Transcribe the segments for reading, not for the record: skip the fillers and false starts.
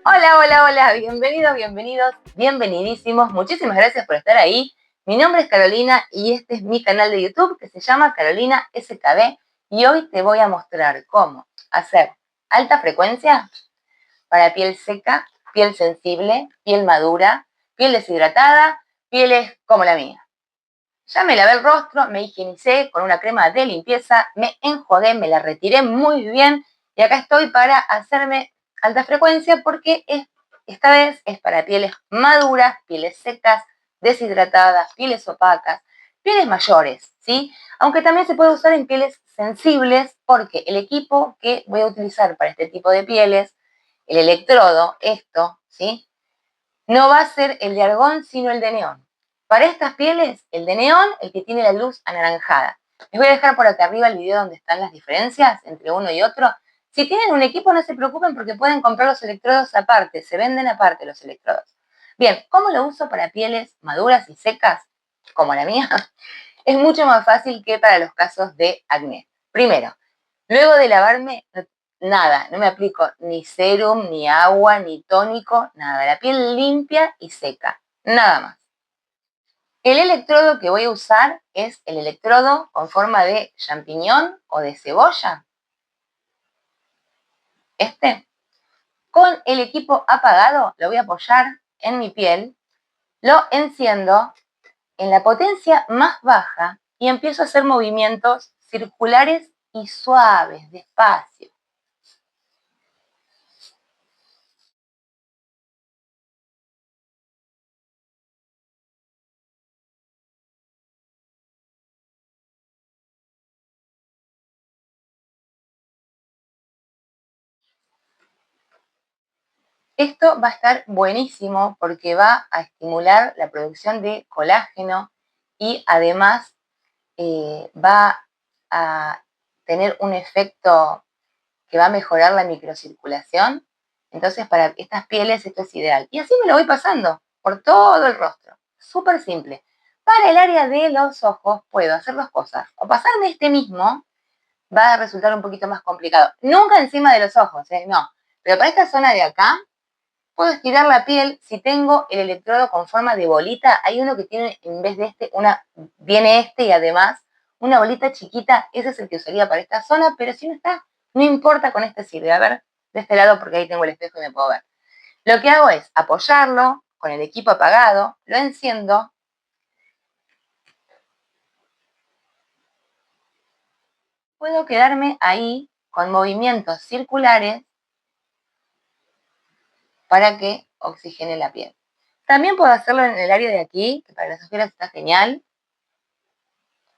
Hola, hola, hola, bienvenidos, bienvenidos, bienvenidísimos. Muchísimas gracias por estar ahí. Mi nombre es Carolina y este es mi canal de YouTube que se llama Carolina SKB y hoy te voy a mostrar cómo hacer alta frecuencia para piel seca, piel sensible, piel madura, piel deshidratada, pieles como la mía. Ya me lavé el rostro, me higienicé con una crema de limpieza, me enjuagué, me la retiré muy bien y acá estoy para hacerme alta frecuencia porque esta vez es para pieles maduras, pieles secas, deshidratadas, pieles opacas, pieles mayores, ¿sí? Aunque también se puede usar en pieles sensibles porque el equipo que voy a utilizar para este tipo de pieles, el electrodo, ¿sí? No va a ser el de argón, sino el de neón. Para estas pieles, el de neón, el que tiene la luz anaranjada. Les voy a dejar por acá arriba el video donde están las diferencias entre uno y otro. Si tienen un equipo, no se preocupen porque pueden comprar los electrodos aparte, se venden aparte los electrodos. Bien, ¿cómo lo uso para pieles maduras y secas, como la mía? Es mucho más fácil que para los casos de acné. Primero, luego de lavarme, nada, no me aplico ni serum, ni agua, ni tónico, nada. La piel limpia y seca, nada más. El electrodo que voy a usar es el electrodo con forma de champiñón o de cebolla. Con el equipo apagado, lo voy a apoyar en mi piel, lo enciendo en la potencia más baja y empiezo a hacer movimientos circulares y suaves, despacio. Esto va a estar buenísimo porque va a estimular la producción de colágeno y además va a tener un efecto que va a mejorar la microcirculación. Entonces, para estas pieles esto es ideal. Y así me lo voy pasando por todo el rostro. Súper simple. Para el área de los ojos puedo hacer dos cosas. O pasarme este mismo, va a resultar un poquito más complicado. Nunca encima de los ojos, no. Pero para esta zona de acá, puedo estirar la piel si tengo el electrodo con forma de bolita. Hay uno que tiene, en vez de viene y además una bolita chiquita. Ese es el que usaría para esta zona, pero si no está, no importa, con este sirve. A ver, de este lado porque ahí tengo el espejo y me puedo ver. Lo que hago es apoyarlo con el equipo apagado, lo enciendo. Puedo quedarme ahí con movimientos circulares para que oxigene la piel. También puedo hacerlo en el área de aquí, que para las ojeras está genial.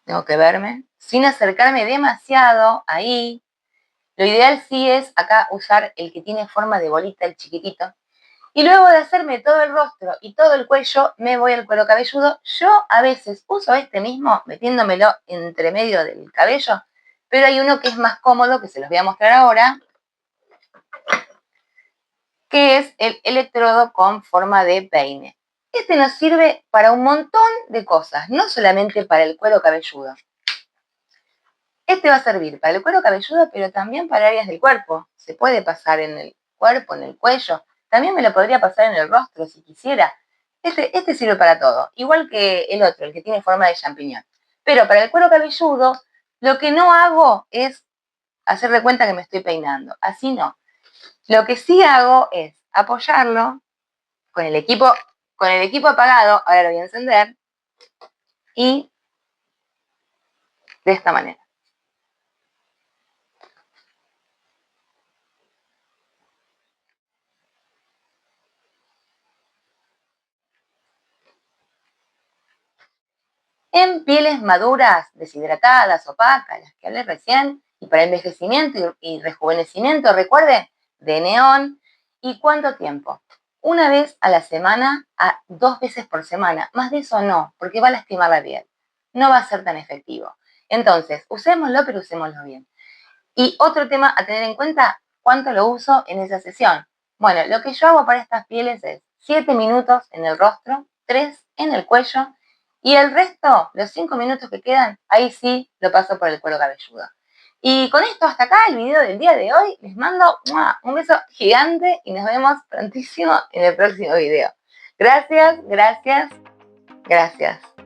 Tengo que verme, sin acercarme demasiado ahí. Lo ideal sí es acá usar el que tiene forma de bolita, el chiquitito. Y luego de hacerme todo el rostro y todo el cuello, me voy al cuero cabelludo. Yo a veces uso este mismo metiéndomelo entre medio del cabello, pero hay uno que es más cómodo, que se los voy a mostrar ahora, que es el electrodo con forma de peine. Este nos sirve para un montón de cosas, no solamente para el cuero cabelludo. Este va a servir para el cuero cabelludo, pero también para áreas del cuerpo. Se puede pasar en el cuerpo, en el cuello. También me lo podría pasar en el rostro si quisiera. Este sirve para todo, igual que el otro, el que tiene forma de champiñón. Pero para el cuero cabelludo, lo que no hago es hacer de cuenta que me estoy peinando. Así no. Lo que sí hago es apoyarlo con el equipo apagado. Ahora lo voy a encender. Y de esta manera. En pieles maduras, deshidratadas, opacas, las que hablé recién, y para envejecimiento y rejuvenecimiento, recuerden, de neón. ¿Y cuánto tiempo? Una vez a la semana a 2 veces por semana. Más de eso no, porque va a lastimar la piel. No va a ser tan efectivo. Entonces, usémoslo, pero usémoslo bien. Y otro tema a tener en cuenta, ¿cuánto lo uso en esa sesión? Bueno, lo que yo hago para estas pieles es 7 minutos en el rostro, 3 en el cuello, y el resto, los 5 minutos que quedan, ahí sí lo paso por el cuero cabelludo. Y con esto hasta acá el video del día de hoy. Les mando un beso gigante y nos vemos prontísimo en el próximo video. Gracias, gracias, gracias.